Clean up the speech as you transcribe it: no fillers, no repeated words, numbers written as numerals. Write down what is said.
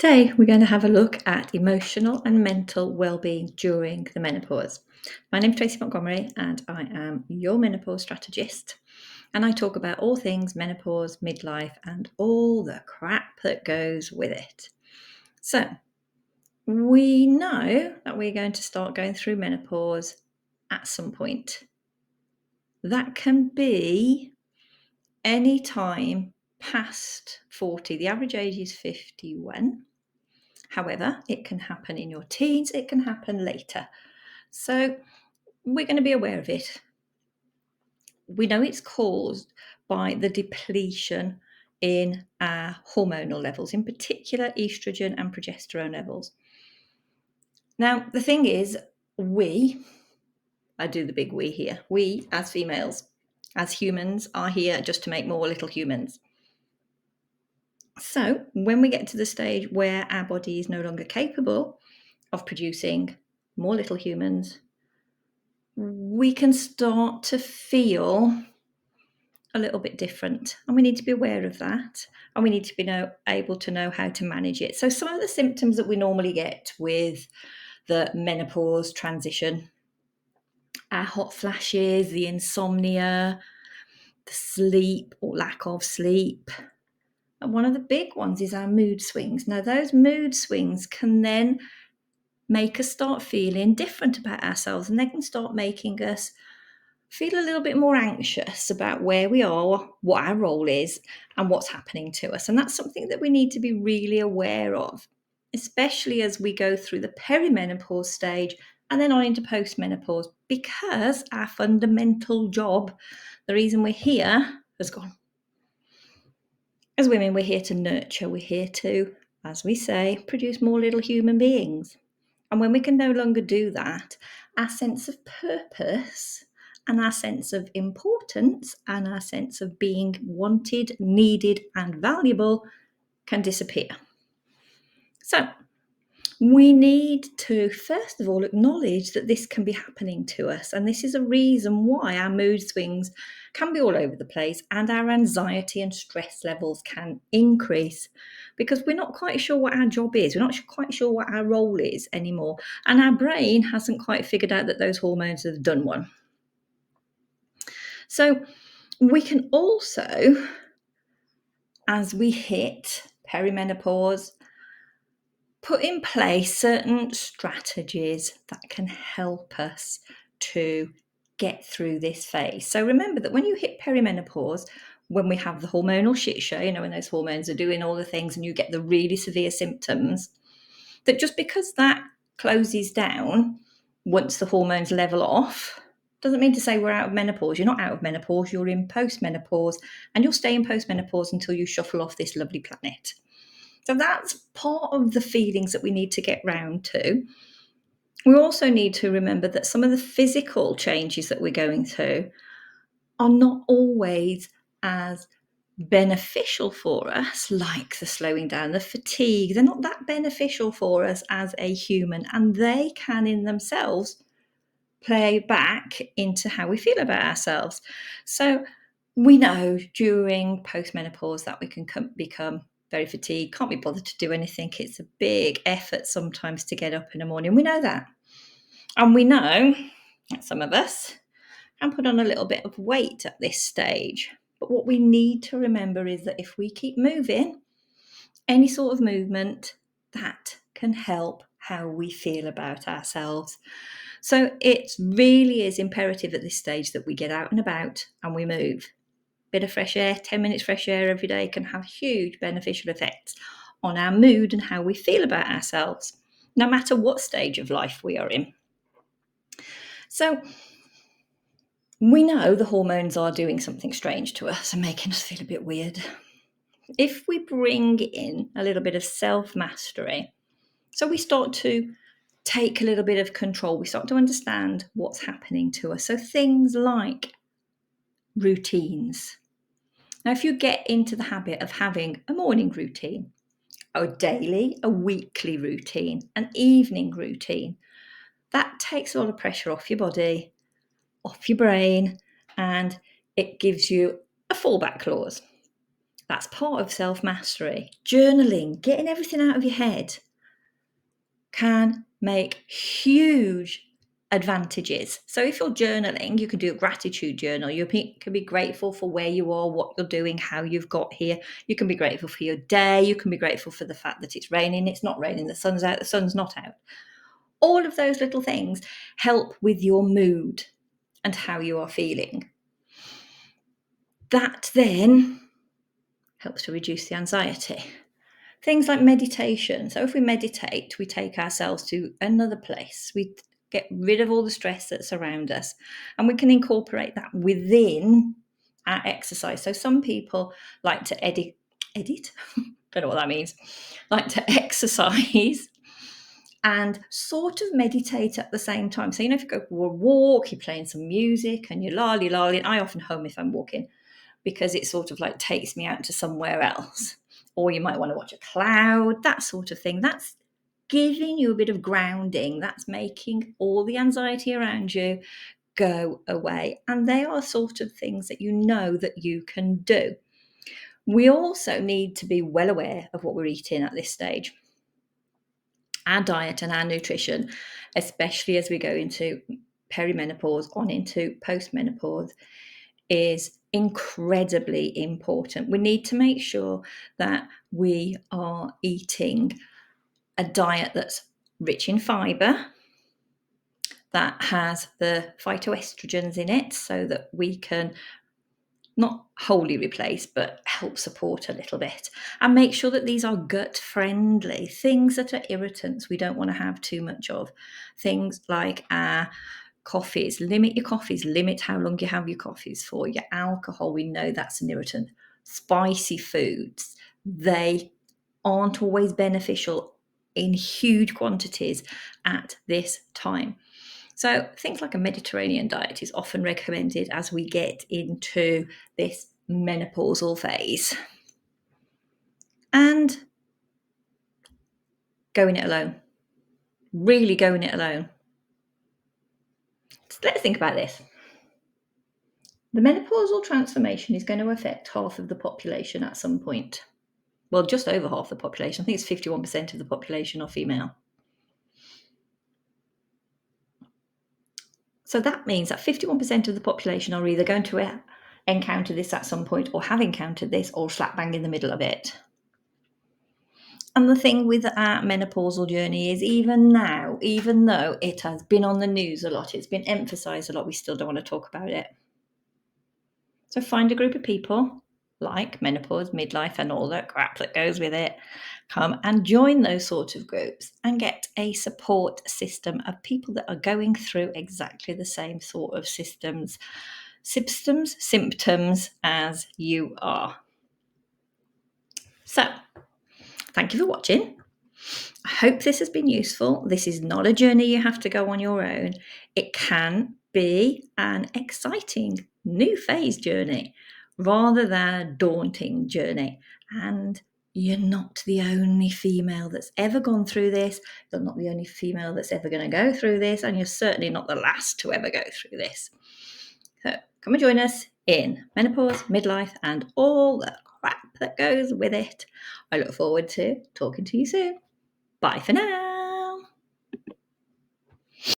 Today, we're going to have a look at emotional and mental well-being during the menopause. My name's Tracy Montgomery and I am your menopause strategist. And I talk about all things menopause, midlife, and all the crap that goes with it. So, we know that we're going to start going through menopause at some point. That can be any time past 40. The average age is 51. However, it can happen in your teens, it can happen later. So we're going to be aware of it. We know it's caused by the depletion in our hormonal levels, in particular estrogen and progesterone levels. Now, the thing is, I do the big we here, we as females, as humans, are here just to make more little humans. So when we get to the stage where our body is no longer capable of producing more little humans, we can start to feel a little bit different, and we need to be aware of that, and we need to be able to know how to manage it. So some of the symptoms that we normally get with the menopause transition are hot flashes, the insomnia, the sleep or lack of sleep. And one of the big ones is our mood swings. Now, those mood swings can then make us start feeling different about ourselves, and they can start making us feel a little bit more anxious about where we are, what our role is, and what's happening to us. And that's something that we need to be really aware of, especially as we go through the perimenopause stage and then on into postmenopause, because our fundamental job, the reason we're here, has gone. As women, we're here to nurture, we're here to, as we say, produce more little human beings. And when we can no longer do that, our sense of purpose and our sense of importance and our sense of being wanted, needed, and valuable can disappear. So we need to, first of all, acknowledge that this can be happening to us. And this is a reason why our mood swings can be all over the place and our anxiety and stress levels can increase, because we're not quite sure what our job is. We're not quite sure what our role is anymore. And our brain hasn't quite figured out that those hormones have done one. So we can also, as we hit perimenopause, put in place certain strategies that can help us to get through this phase. So remember that when you hit perimenopause, when we have the hormonal shit show, when those hormones are doing all the things and you get the really severe symptoms, that just because that closes down once the hormones level off, doesn't mean to say we're out of menopause. You're not out of menopause, you're in postmenopause, and you'll stay in postmenopause until you shuffle off this lovely planet. So that's part of the feelings that we need to get round to. We also need to remember that some of the physical changes that we're going through are not always as beneficial for us, like the slowing down, the fatigue. They're not that beneficial for us as a human, and they can in themselves play back into how we feel about ourselves. So we know during postmenopause that we can become very fatigued, can't be bothered to do anything. It's a big effort sometimes to get up in the morning. We know that. And we know that some of us can put on a little bit of weight at this stage. But what we need to remember is that if we keep moving, any sort of movement, that can help how we feel about ourselves. So it really is imperative at this stage that we get out and about and we move. Bit of fresh air, 10 minutes fresh air every day can have huge beneficial effects on our mood and how we feel about ourselves, no matter what stage of life we are in. So we know the hormones are doing something strange to us and making us feel a bit weird. If we bring in a little bit of self-mastery, so we start to take a little bit of control, we start to understand what's happening to us. So things like routines. Now, if you get into the habit of having a morning routine, a daily, a weekly routine, an evening routine, that takes a lot of pressure off your body, off your brain, and it gives you a fallback clause. That's part of self-mastery. Journaling, getting everything out of your head, can make huge advantages. So if you're journaling, you can do a gratitude journal. You can be grateful for where you are, what you're doing, how you've got here. You can be grateful for your day. You can be grateful for the fact that it's raining, it's not raining, the sun's out, the sun's not out. All of those little things help with your mood and how you are feeling. That then helps to reduce the anxiety. Things like meditation. So if we meditate, we take ourselves to another place. We get rid of all the stress that's around us, and we can incorporate that within our exercise. So some people like to edit, don't know what that means, like to exercise and sort of meditate at the same time. So, if you go for a walk, you're playing some music and you're lolly. I often hum if I'm walking because it sort of like takes me out to somewhere else. Or you might want to watch a cloud, that sort of thing. That's giving you a bit of grounding. That's making all the anxiety around you go away. And they are sort of things that you know that you can do. We also need to be well aware of what we're eating at this stage. Our diet and our nutrition, especially as we go into perimenopause on into postmenopause, is incredibly important. We need to make sure that we are eating a diet that's rich in fiber, that has the phytoestrogens in it so that we can not wholly replace, but help support a little bit. And make sure that these are gut friendly. Things that are irritants, we don't want to have too much of. Things like coffees, limit your coffees, limit how long you have your coffees for. Your alcohol, we know that's an irritant. Spicy foods, they aren't always beneficial in huge quantities at this time. So things like a Mediterranean diet is often recommended as we get into this menopausal phase. And going it alone. Really going it alone. So let's think about this. The menopausal transformation is going to affect half of the population at some point. Well, just over half the population. I think it's 51% of the population are female. So that means that 51% of the population are either going to encounter this at some point or have encountered this or slap bang in the middle of it. And the thing with our menopausal journey is even now, even though it has been on the news a lot, it's been emphasised a lot, we still don't want to talk about it. So find a group of people like Menopause Midlife and all that crap that goes with it. Come and join those sort of groups and get a support system of people that are going through exactly the same sort of symptoms as you are. So, thank you for watching. I hope this has been useful. This is not a journey you have to go on your own. It can be an exciting new phase journey rather than a daunting journey. And you're not the only female that's ever gone through this. You're not the only female that's ever going to go through this. And you're certainly not the last to ever go through this. So come and join us in Menopause, Midlife, and all the crap that goes with it. I look forward to talking to you soon. Bye for now.